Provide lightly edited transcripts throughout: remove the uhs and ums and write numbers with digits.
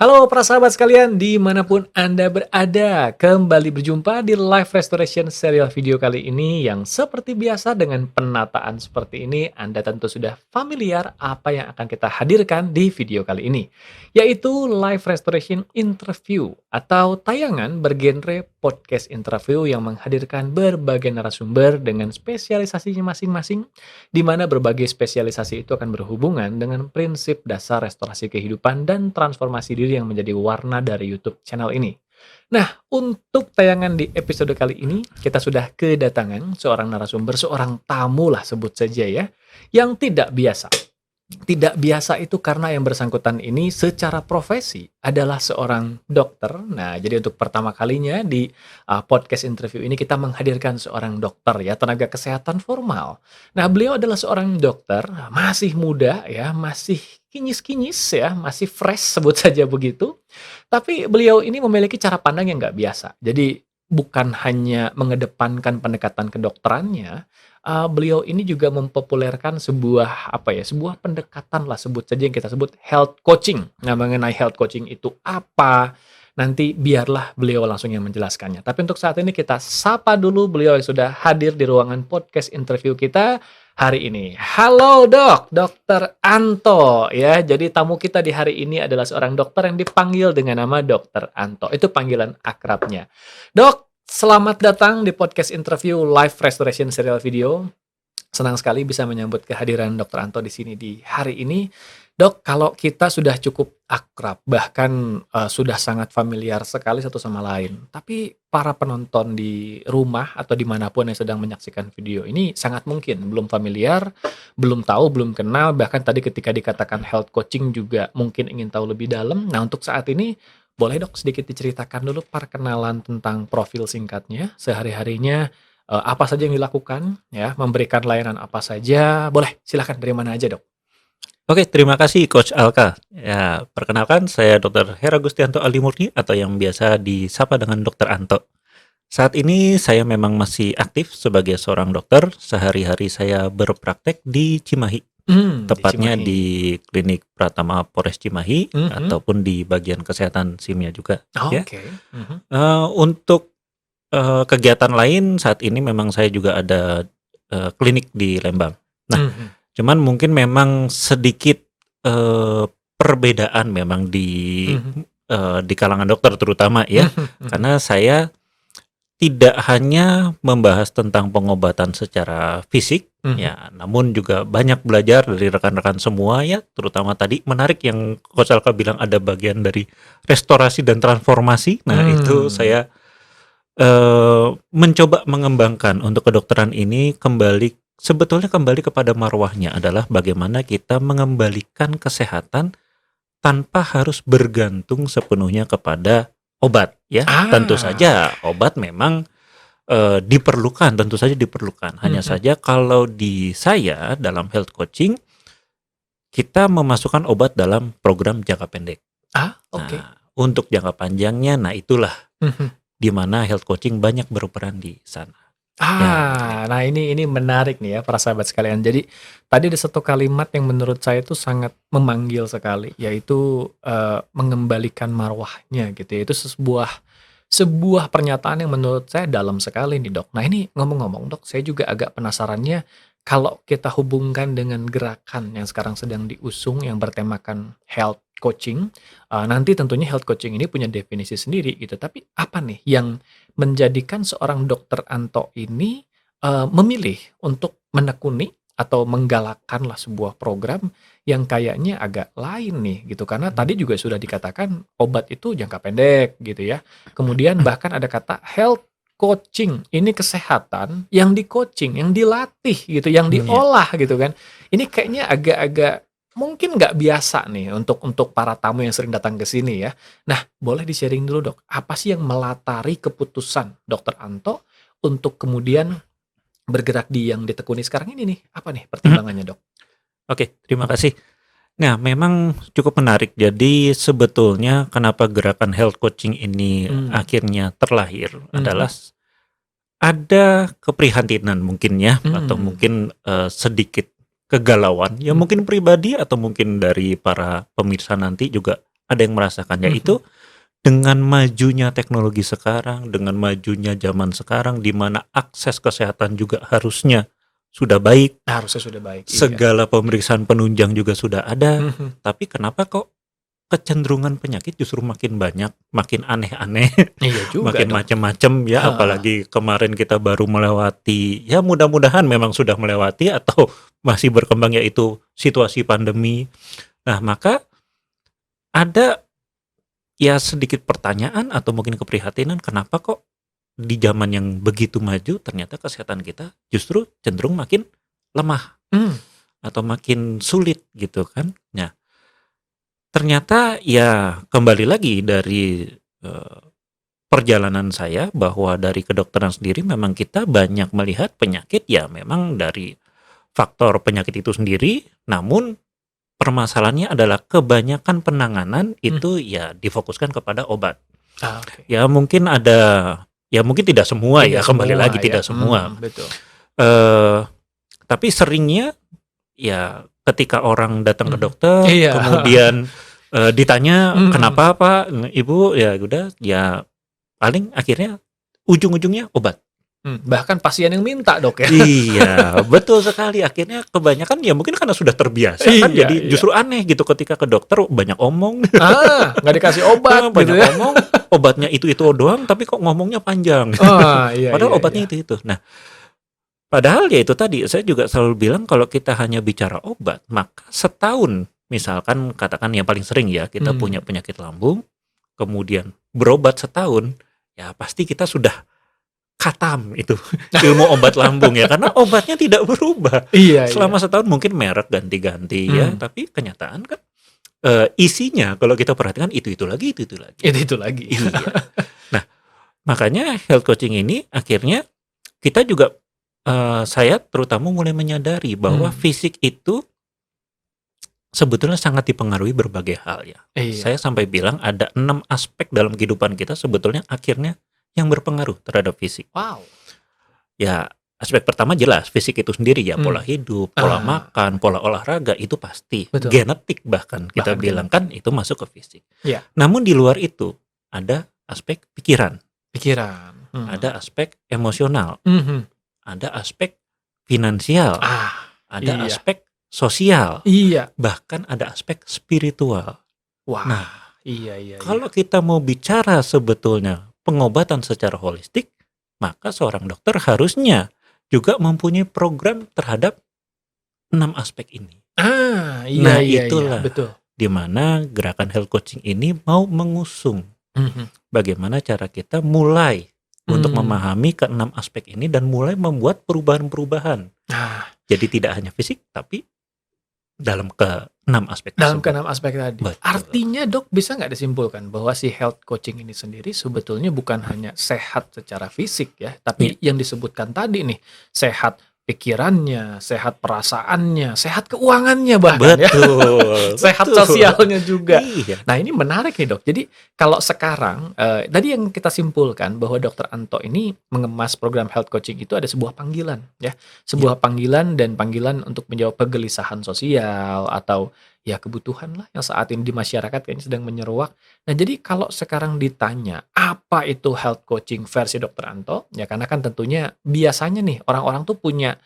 Halo para sahabat sekalian, dimanapun Anda berada, kembali berjumpa di Live Restoration serial video kali ini yang seperti biasa dengan penataan seperti ini, Anda tentu sudah familiar apa yang akan kita hadirkan di video kali ini, yaitu Live Restoration Interview atau tayangan bergenre podcast interview yang menghadirkan berbagai narasumber dengan spesialisasinya masing-masing, di mana berbagai spesialisasi itu akan berhubungan dengan prinsip dasar restorasi kehidupan dan transformasi diri yang menjadi warna dari YouTube channel ini. Nah, untuk tayangan di episode kali ini, kita sudah kedatangan seorang narasumber, seorang tamu lah sebut saja ya, yang tidak biasa. Tidak biasa itu karena yang bersangkutan ini secara profesi adalah seorang dokter. Nah, jadi untuk pertama kalinya di podcast interview ini kita menghadirkan seorang dokter ya, tenaga kesehatan formal. Nah, beliau adalah seorang dokter, masih muda ya, masih kinyis-kinyis ya, masih fresh sebut saja begitu. Tapi beliau ini memiliki cara pandang yang nggak biasa. Jadi bukan hanya mengedepankan pendekatan kedokterannya, beliau ini juga mempopulerkan sebuah, apa ya, sebuah pendekatan lah sebut saja yang kita sebut health coaching. Nah, mengenai health coaching itu apa, nanti biarlah beliau langsung yang menjelaskannya. Tapi untuk saat ini kita sapa dulu beliau yang sudah hadir di ruangan podcast interview kita hari ini. Halo Dok, Dokter Anto ya. Jadi tamu kita di hari ini adalah seorang dokter yang dipanggil dengan nama Dokter Anto. Itu panggilan akrabnya. Dok, selamat datang di podcast interview Live Restoration serial video. Senang sekali bisa menyambut kehadiran Dokter Anto di sini di hari ini. Dok, kalau kita sudah cukup akrab, bahkan sudah sangat familiar sekali satu sama lain. Tapi para penonton di rumah atau dimanapun yang sedang menyaksikan video ini sangat mungkin belum familiar, belum tahu, belum kenal. Bahkan tadi ketika dikatakan health coaching juga mungkin ingin tahu lebih dalam. Nah, untuk saat ini boleh Dok sedikit diceritakan dulu perkenalan tentang profil singkatnya, sehari-harinya apa saja yang dilakukan, ya, memberikan layanan apa saja. Boleh, silakan dari mana aja Dok. Oke, terima kasih Coach Alka. Ya, perkenalkan saya Dr. Hera Gustianto Alimurni atau yang biasa disapa dengan Dr. Anto. Saat ini saya memang masih aktif sebagai seorang dokter. Sehari-hari saya berpraktek di Cimahi, Di tepatnya Cimahi. di Klinik Pratama Polres Cimahi Mhm. ataupun di bagian kesehatan SIM-nya juga, ya. Oke. Mhm. Untuk kegiatan lain saat ini memang saya juga ada klinik di Lembang. Nah, Mhm. cuman mungkin memang sedikit perbedaan memang Mhm. di kalangan dokter terutama ya, Mhm. Mhm. karena saya tidak hanya membahas tentang pengobatan secara fisik Mhm. ya, namun juga banyak belajar dari rekan-rekan semua ya, terutama tadi menarik yang Coach Alka bilang ada bagian dari restorasi dan transformasi. Nah, itu Mmm. saya mencoba mengembangkan untuk kedokteran ini sebetulnya kembali kepada marwahnya adalah bagaimana kita mengembalikan kesehatan tanpa harus bergantung sepenuhnya kepada obat ya. Tentu Ah. saja obat memang diperlukan, tentu saja diperlukan. Hanya Mhm. saja kalau di saya dalam health coaching kita memasukkan obat dalam program jangka pendek. Ah, oke. Nah, untuk jangka panjangnya, nah itulah Mhm. di mana health coaching banyak berperan di sana. Ya, gitu ya. Nah ini menarik nih ya para sahabat sekalian. Jadi tadi ada satu kalimat yang menurut saya itu sangat memanggil sekali, yaitu, mengembalikan marwahnya gitu ya. Itu sebuah pernyataan yang menurut saya dalam sekali nih, Dok. Nah ini ngomong-ngomong, Dok, saya juga agak penasarannya kalau kita hubungkan dengan gerakan yang sekarang sedang diusung yang bertemakan health coaching, nanti tentunya health coaching ini punya definisi sendiri gitu. Tapi apa nih yang menjadikan seorang dokter Anto ini, memilih untuk menekuni atau menggalakkanlah sebuah program yang kayaknya agak lain nih gitu, karena tadi juga sudah dikatakan obat itu jangka pendek gitu ya. Kemudian bahkan ada kata health coaching, ini kesehatan yang di-coaching, yang dilatih gitu, yang Ya. diolah gitu kan. Ini kayaknya agak-agak mungkin nggak biasa nih untuk para tamu yang sering datang ke sini ya. Nah, boleh di-sharing dulu Dok, apa sih yang melatari keputusan Dokter Anto untuk kemudian bergerak di yang ditekuni sekarang ini nih? Apa nih Mhm. pertimbangannya, Dok? Oke, terima kasih. Nah, memang cukup menarik. Jadi sebetulnya kenapa gerakan health coaching ini Mmm. akhirnya terlahir Mhm. adalah ada keprihatinan mungkin ya, atau Mmm. mungkin sedikit kegalauan, ya Mhm. mungkin pribadi atau mungkin dari para pemirsa nanti juga ada yang merasakan, yaitu dengan majunya teknologi sekarang, dengan majunya zaman sekarang di mana akses kesehatan juga harusnya sudah baik, Harusnya sudah baik, iya. segala pemeriksaan penunjang juga sudah ada, Mhm. tapi kenapa kok kecenderungan penyakit justru makin banyak, makin aneh-aneh, Iya juga makin dong. macam-macam ya, Heeh. apalagi kemarin kita baru melewati, ya mudah-mudahan memang sudah melewati atau masih berkembang, yaitu situasi pandemi. Nah, maka ada ya sedikit pertanyaan atau mungkin keprihatinan, kenapa kok di zaman yang begitu maju ternyata kesehatan kita justru cenderung makin lemah Mmm. atau makin sulit gitu kan. Nah, ternyata ya kembali lagi dari perjalanan saya bahwa dari kedokteran sendiri memang kita banyak melihat penyakit ya memang dari faktor penyakit itu sendiri, namun permasalahannya adalah kebanyakan penanganan Mmm. itu ya difokuskan kepada obat. Oke. Ya mungkin ada, ya mungkin tidak semua ya, Tidak kembali semua lagi ya, tidak semua. betul. Eee, tapi seringnya ya ketika orang datang ke Mhm. dokter Iya. kemudian, ditanya, Mhm. "Kenapa Pak?" Ibu, ya udah ya paling akhirnya ujung-ujungnya obat. Bahkan pasien yang minta, Dok, ya? Iya, betul sekali. Akhirnya kebanyakan ya mungkin karena sudah terbiasa kan, Iya jadi iya. justru aneh gitu ketika ke dokter banyak omong, Nggak dikasih obat gitu banyak ya? omong, obatnya itu-itu doang, tapi kok ngomongnya panjang. Iya Padahal iya iya. obatnya itu-itu. Nah, padahal ya itu tadi, saya juga selalu bilang kalau kita hanya bicara obat, maka setahun, misalkan katakan yang paling sering ya, kita punya Mmm. penyakit lambung, kemudian berobat setahun, ya pasti kita sudah khatam itu ilmu obat lambung ya, karena obatnya tidak berubah. Iya iya. Selama setahun mungkin merek ganti-ganti ya, Mmm. tapi kenyataan kan, isinya kalau kita perhatikan itu-itu lagi itu-itu lagi. Itu lagi. Iya. Nah, makanya health coaching ini akhirnya kita juga, saya terutama mulai menyadari bahwa Mmm. fisik itu sebetulnya sangat dipengaruhi berbagai hal ya. Saya Iya. sampai bilang ada 6 aspek dalam kehidupan kita sebetulnya akhirnya yang berpengaruh terhadap fisik. Wow. Ya, aspek pertama jelas fisik itu sendiri ya, pola Mmm. hidup, pola Ah, makan, pola olahraga itu pasti. betul. Genetik bahkan kita Bahkan bilang genetik. kan itu masuk ke fisik. Iya, Namun di luar itu ada aspek pikiran, pikiran. ada aspek emosional, Mhm. ada aspek finansial, Ah, ada iya. aspek sosial, Iya. bahkan ada aspek spiritual. Wah, Nah, iya iya iya. kalau kita mau bicara sebetulnya pengobatan secara holistik, maka seorang dokter harusnya juga mempunyai program terhadap 6 aspek ini. Iya Nah, iya iya, itulah betul. di mana gerakan health coaching ini mau mengusung Mhm. bagaimana cara kita mulai untuk Mmm. memahami ke-6 aspek ini dan mulai membuat perubahan-perubahan. Ah, Jadi tidak hanya fisik, tapi dalam ke-6 aspek dalam tersebut. ke-6 aspek tadi. Betul. Artinya, Dok, bisa nggak disimpulkan bahwa si health coaching ini sendiri sebetulnya bukan hanya sehat secara fisik ya, Iya, tapi yang disebutkan tadi nih, sehat pikirannya, sehat perasaannya, sehat keuangannya bahkan ya. betul, Sehat betul. sosialnya juga. Iya, Nah, ini menarik nih, Dok. Jadi kalau sekarang, tadi yang kita simpulkan bahwa Dokter Anto ini mengemas program health coaching itu ada sebuah panggilan ya, iya, sebuah panggilan dan panggilan untuk menjawab kegelisahan sosial atau ya kebutuhan lah yang saat ini di masyarakat kayaknya sedang menyeruak. Nah, jadi kalau sekarang ditanya, apa itu health coaching versi Dokter Anto? Ya karena kan tentunya biasanya nih orang-orang tuh punya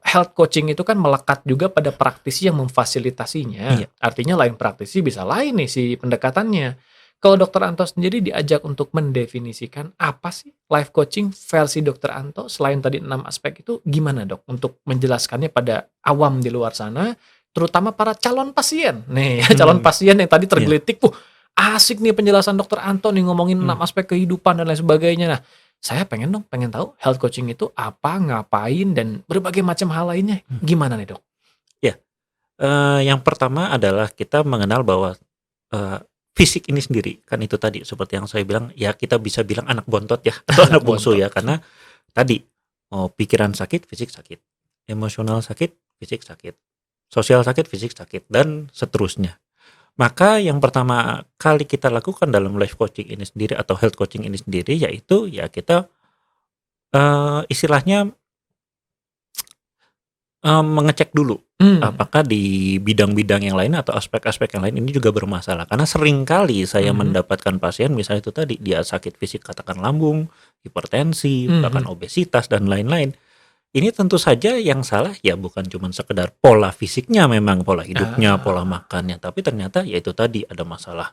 health coaching itu kan melekat juga pada praktisi yang memfasilitasinya. iya. Artinya lain praktisi bisa lain nih si pendekatannya. Kalau Dokter Anto sendiri diajak untuk mendefinisikan apa sih life coaching versi Dokter Anto selain tadi 6 aspek itu gimana, Dok? Untuk menjelaskannya pada awam di luar sana, terutama para calon pasien. Nih, calon Hmm, pasien yang tadi iya, tergelitik, asik nih penjelasan Dokter Anto nih ngomongin 6 mmm, aspek kehidupan dan lain sebagainya." Nah, saya pengen dong, pengen tahu health coaching itu apa, ngapain, dan berbagai macam hal lainnya. mmm. Gimana nih, Dok? Iya, yang pertama adalah kita mengenal bahwa, eee, fisik ini sendiri, kan itu tadi seperti yang saya bilang, ya kita bisa bilang anak bontot ya, atau Anak anak bungsu bontot. ya, karena tadi, mau pikiran sakit, fisik sakit, emosional sakit, fisik sakit, sosial sakit, fisik sakit, dan seterusnya. Maka yang pertama kali kita lakukan dalam life coaching ini sendiri atau health coaching ini sendiri, yaitu ya kita, istilahnya, mengecek dulu Mmm. apakah di bidang-bidang yang lain atau aspek-aspek yang lain ini juga bermasalah? Karena seringkali saya Mhm. mendapatkan pasien misalnya itu tadi, dia sakit fisik katakan lambung, hipertensi, bahkan Mhm. obesitas dan lain-lain. Ini tentu saja yang salah ya bukan cuma sekedar pola fisiknya memang, pola hidupnya, pola Ah. makannya, tapi ternyata ya itu tadi ada masalah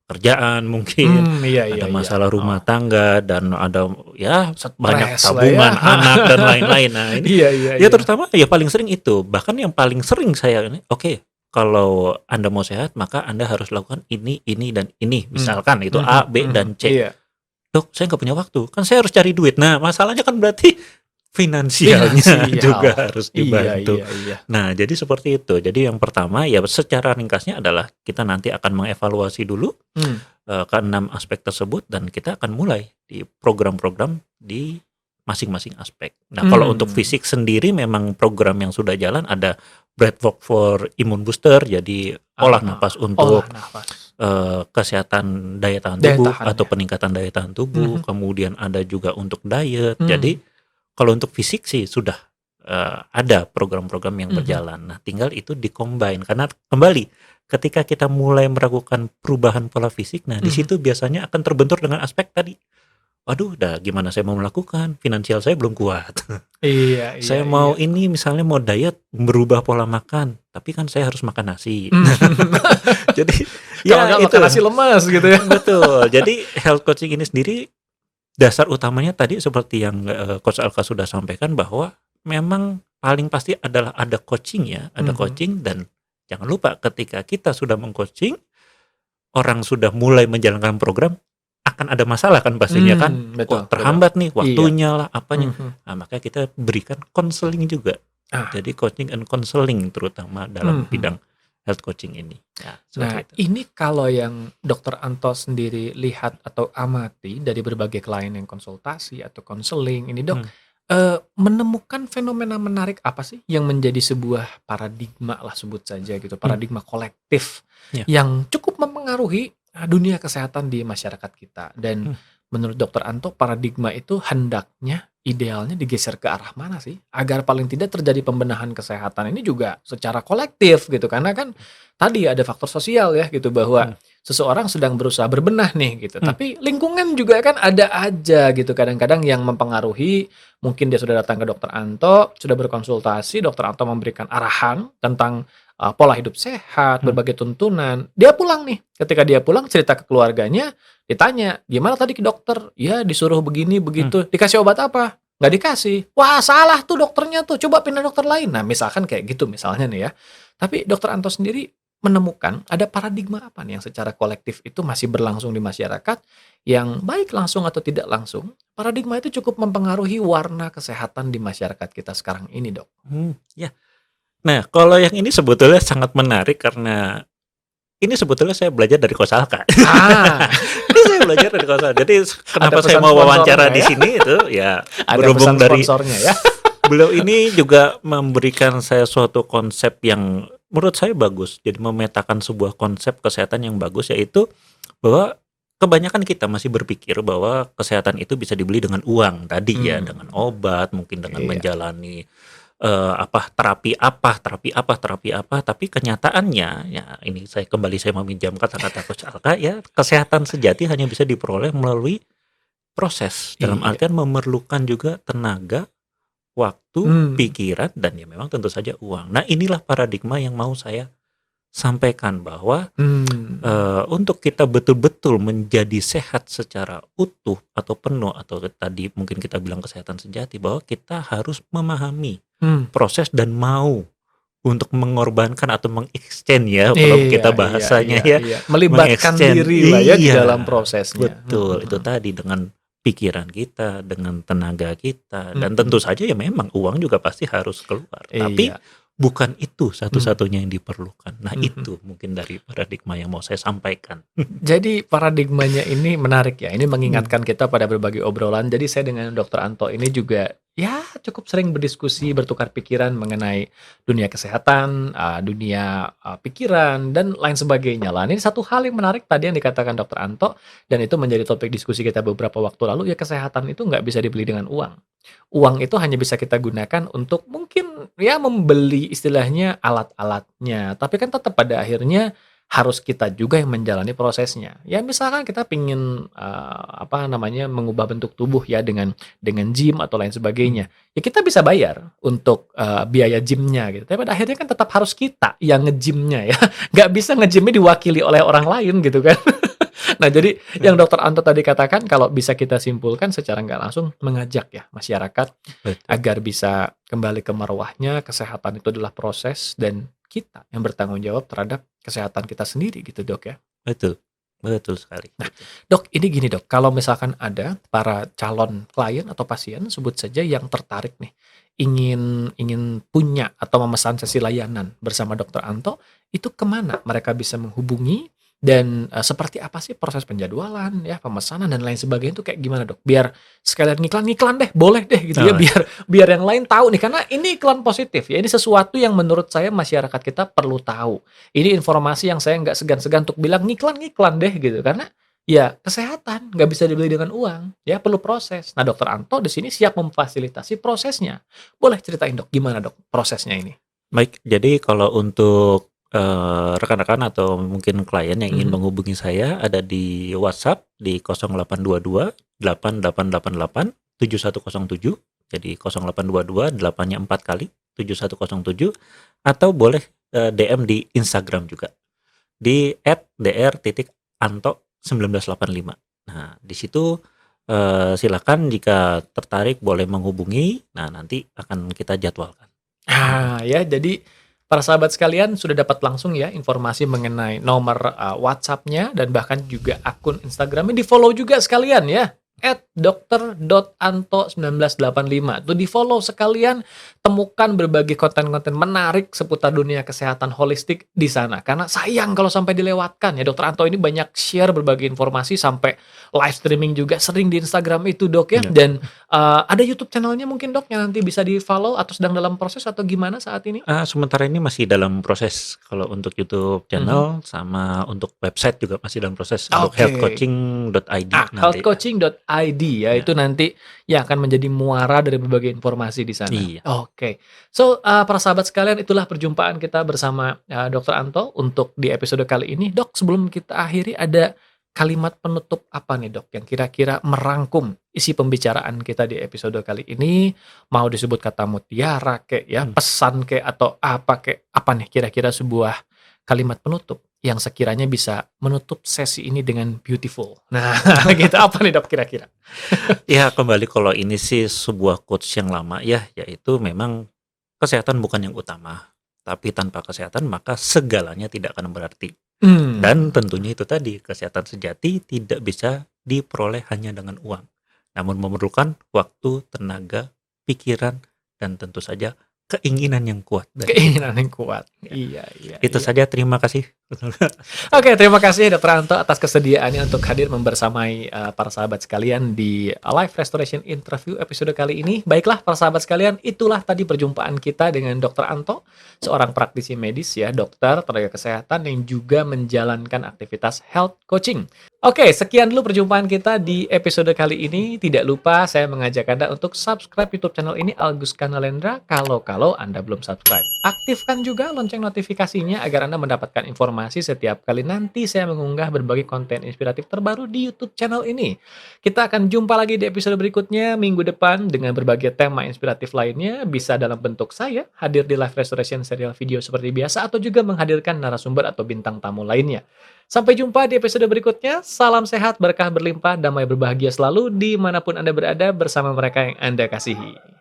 kerjaan mungkin, Iya iya ada iya. masalah Oh, rumah tangga dan ada ya banyak stres lah ya. tabungan, anak dan lain-lain. Nah ini Iya iya ya iya. terutama ya paling sering itu, bahkan yang paling sering saya ini, "Oke, kalau Anda mau sehat maka Anda harus lakukan ini, dan ini." Mmm. Misalkan itu Mhm A, B, mhm. dan C. Iya. "Dok, saya nggak punya waktu, kan saya harus cari duit." Nah, masalahnya kan berarti finansialnya Finansial. juga harus Iya dibantu. iya iya. Nah, jadi seperti itu. Jadi yang pertama ya secara ringkasnya adalah kita nanti akan mengevaluasi dulu Mmm. keenam aspek tersebut dan kita akan mulai di program-program di masing-masing aspek. Nah, kalau untuk Mmm. fisik sendiri memang program yang sudah jalan ada breathwork for immune booster, jadi olah Ah, napas olah untuk nafas. kesehatan daya tahan Daya tubuh atau tahannya. peningkatan daya tahan tubuh, Mhm. kemudian ada juga untuk diet. Mmm. Jadi kalau untuk fisik sih sudah ada program-program yang Mhm. berjalan. Nah, tinggal itu di-combine karena kembali ketika kita mulai melakukan perubahan pola fisik, nah di Mhm. situ biasanya akan terbentur dengan aspek tadi. Waduh, dah gimana saya mau melakukan? Finansial saya belum kuat. Iya iya Saya iya. mau ini misalnya mau diet, berubah pola makan, tapi kan saya harus makan nasi. Mmm. Jadi Kalau ya nggak itu makan nasi lemes gitu ya. betul. Jadi health coaching ini sendiri dasar utamanya tadi seperti yang Coach Alka sudah sampaikan bahwa memang paling pasti adalah ada coaching ya, ada Mhm. coaching dan jangan lupa ketika kita sudah meng-coaching, orang sudah mulai menjalankan program, akan ada masalah kan pastinya kan. Betul Wah betul. terhambat nih Iya. waktunya lah, apanya. Mhm. Nah makanya kita berikan konseling juga. Ah. Jadi coaching and counseling terutama dalam Mhm. bidang health coaching ini. Ya Nah, seperti itu. ini kalau yang Dokter Anto sendiri lihat atau amati dari berbagai klien yang konsultasi atau konseling ini, Dok, Hmm, menemukan fenomena menarik apa sih yang menjadi sebuah paradigma lah sebut saja gitu, hmm, paradigma kolektif ya, yang cukup mempengaruhi, dunia kesehatan di masyarakat kita? Dan hmm, menurut Dokter Anto paradigma itu hendaknya, idealnya digeser ke arah mana sih? Agar paling tidak terjadi pembenahan kesehatan ini juga secara kolektif gitu, karena kan tadi ada faktor sosial ya gitu bahwa hmm, seseorang sedang berusaha berbenah nih gitu, hmm, tapi lingkungan juga kan ada aja gitu kadang-kadang yang mempengaruhi. Mungkin dia sudah datang ke Dokter Anto, sudah berkonsultasi, Dokter Anto memberikan arahan tentang, pola hidup sehat, hmm, berbagai tuntunan. Dia pulang nih, ketika dia pulang cerita ke keluarganya, ditanya, "Gimana tadi ke dokter?" "Ya disuruh begini hmm, begitu." "Dikasih obat apa?" "Nggak dikasih." "Wah salah tuh dokternya tuh, coba pindah dokter lain." Nah misalkan kayak gitu misalnya nih ya. Tapi Dokter Anto sendiri menemukan ada paradigma apa nih yang secara kolektif itu masih berlangsung di masyarakat, yang baik langsung atau tidak langsung, paradigma itu cukup mempengaruhi warna kesehatan di masyarakat kita sekarang ini, Dok? ya. Nah, kalau yang ini sebetulnya sangat menarik karena ini sebetulnya saya belajar dari Coach Alka. Ah, Ini saya belajar dari Coach Alka. Jadi ada kenapa saya pesan mau wawancara sponsornya di ya? sini itu ya Ada berhubung pesan dari sponsornya ya? beliau ini juga memberikan saya suatu konsep yang menurut saya bagus. Jadi memetakan sebuah konsep kesehatan yang bagus yaitu bahwa kebanyakan kita masih berpikir bahwa kesehatan itu bisa dibeli dengan uang tadi ya, dengan Mmm, obat, mungkin dengan iya, menjalani terapi apa, tapi kenyataannya, ya ini saya meminjam kata-kata Coach Alka ya, kesehatan sejati hanya bisa diperoleh melalui proses, dalam iya, artian memerlukan juga tenaga, waktu, mmm, pikiran, dan ya memang tentu saja uang. Nah inilah paradigma yang mau saya sampaikan bahwa mmm, untuk kita betul-betul menjadi sehat secara utuh atau penuh atau tadi mungkin kita bilang kesehatan sejati, bahwa kita harus memahami mmm, proses dan mau untuk mengorbankan atau ya kalau iya kita iya bahasanya iya ya, iya, melibatkan meng-extend dirilah ya di iya, dalam prosesnya, betul itu mhm tadi dengan pikiran kita, dengan tenaga kita, mhm, dan tentu mhm, saja ya memang uang juga pasti harus keluar, tapi iya, bukan itu mmm, satu-satunya yang diperlukan. Nah mhm. itu mungkin dari paradigma yang mau saya sampaikan. Jadi paradigmanya ini menarik ya, ini Hmm, mengingatkan kita pada berbagai obrolan. Jadi saya dengan Dokter Anto ini juga ya cukup sering berdiskusi, bertukar pikiran mengenai dunia kesehatan, dunia, pikiran, dan lain sebagainya lah. Ini satu hal yang menarik tadi yang dikatakan Dokter Anto, dan itu menjadi topik diskusi kita beberapa waktu lalu, ya kesehatan itu nggak bisa dibeli dengan uang. Uang itu hanya bisa kita gunakan untuk mungkin ya membeli istilahnya alat-alatnya, tapi kan tetap pada akhirnya harus kita juga yang menjalani prosesnya. Ya misalkan kita pingin, apa namanya, mengubah bentuk tubuh ya dengan gym atau lain sebagainya, ya kita bisa bayar untuk, biaya gym-nya gitu, tapi pada akhirnya kan tetap harus kita yang nge-gym-nya ya, nggak bisa nge-gym-nya diwakili oleh orang lain gitu kan. Nah jadi yang Dokter Anto tadi katakan kalau bisa kita simpulkan secara nggak langsung mengajak ya masyarakat Betul, agar bisa kembali ke marwahnya, kesehatan itu adalah proses dan kita yang bertanggung jawab terhadap kesehatan kita sendiri gitu, Dok, ya. betul, betul sekali, betul. Dok, ini gini, Dok, kalau misalkan ada para calon klien atau pasien sebut saja yang tertarik nih, ingin ingin punya atau memesan sesi layanan bersama Dokter Anto, itu kemana mereka bisa menghubungi dan, seperti apa sih proses penjadwalan ya, pemesanan dan lain sebagainya itu kayak gimana, Dok? Biar sekalian ngiklan-ngiklan deh, boleh deh gitu ya, Oh, biar biar yang lain tahu nih, karena ini iklan positif ya, ini sesuatu yang menurut saya masyarakat kita perlu tahu. Ini informasi yang saya nggak segan-segan untuk bilang ngiklan-ngiklan deh gitu, karena ya kesehatan nggak bisa dibeli dengan uang, ya perlu proses. Nah, Dokter Anto di sini siap memfasilitasi prosesnya. Boleh ceritain, Dok, gimana, Dok, prosesnya ini? baik, jadi kalau untuk, rekan-rekan atau mungkin klien yang ingin Mhm. menghubungi saya ada di WhatsApp di 0822 8888 7107. Jadi 0822 8-nya 4 kali, 7107, atau boleh, DM di Instagram juga, di @dr.anto1985. Nah, di situ, silakan jika tertarik boleh menghubungi, nah nanti akan kita jadwalkan. Mhm. Ya jadi para sahabat sekalian sudah dapat langsung ya informasi mengenai nomor, WhatsApp-nya dan bahkan juga akun Instagram-nya di-follow juga sekalian ya, @dokter.anto1985. Tuh di-follow sekalian, temukan berbagai konten-konten menarik seputar dunia kesehatan holistik di sana. Karena sayang kalau sampai dilewatkan ya, Dokter Anto ini banyak share berbagai informasi sampai live streaming juga sering di Instagram itu, Dok, ya. Iya. Dan, ada YouTube channel-nya mungkin, Dok, yang nanti bisa di-follow atau sedang dalam proses atau gimana saat ini? Sementara ini masih dalam proses kalau untuk YouTube Mhm. channel sama untuk website juga masih dalam proses untuk Oke. healthcoaching.id nanti. Healthcoaching.id ya, Ya, itu nanti yang akan menjadi muara dari berbagai informasi di sana. iya. Oke. So, para sahabat sekalian, itulah perjumpaan kita bersama, Dokter Anto untuk di episode kali ini. Dok, sebelum kita akhiri ada kalimat penutup apa nih, Dok, yang kira-kira merangkum isi pembicaraan kita di episode kali ini? Mau disebut kata mutiara kek ya, Mmm, pesan kek, atau apa kek, apa nih kira-kira sebuah kalimat penutup yang sekiranya bisa menutup sesi ini dengan beautiful. Nah, gitu apa nih, Dok, kira-kira? ya kembali kalau ini sih sebuah quotes yang lama ya, yaitu memang kesehatan bukan yang utama, tapi tanpa kesehatan maka segalanya tidak akan berarti. Dan Mmm. tentunya itu tadi, kesehatan sejati tidak bisa diperoleh hanya dengan uang, namun memerlukan waktu, tenaga, pikiran, dan tentu saja keinginan yang kuat dari kita. Keinginan yang kuat. Ya, Iya, iya, itu iya. saja, terima kasih. Oke, terima kasih Dokter Anto atas kesediaannya untuk hadir membersamai, para sahabat sekalian di Live Restoration Interview episode kali ini. Baiklah para sahabat sekalian, itulah tadi perjumpaan kita dengan Dokter Anto, seorang praktisi medis ya, dokter, tenaga kesehatan yang juga menjalankan aktivitas health coaching. Oke, sekian dulu perjumpaan kita di episode kali ini. Tidak lupa saya mengajak Anda untuk subscribe YouTube channel ini Algus Kanalendra kalau Anda belum subscribe. Aktifkan juga lonceng notifikasinya agar Anda mendapatkan informasi setiap kali nanti saya mengunggah berbagai konten inspiratif terbaru di YouTube channel ini. Kita akan jumpa lagi di episode berikutnya minggu depan dengan berbagai tema inspiratif lainnya, bisa dalam bentuk saya hadir di live restoration serial video seperti biasa atau juga menghadirkan narasumber atau bintang tamu lainnya. Sampai jumpa di episode berikutnya. Salam sehat, berkah berlimpah, damai berbahagia selalu dimanapun Anda berada bersama mereka yang Anda kasihi.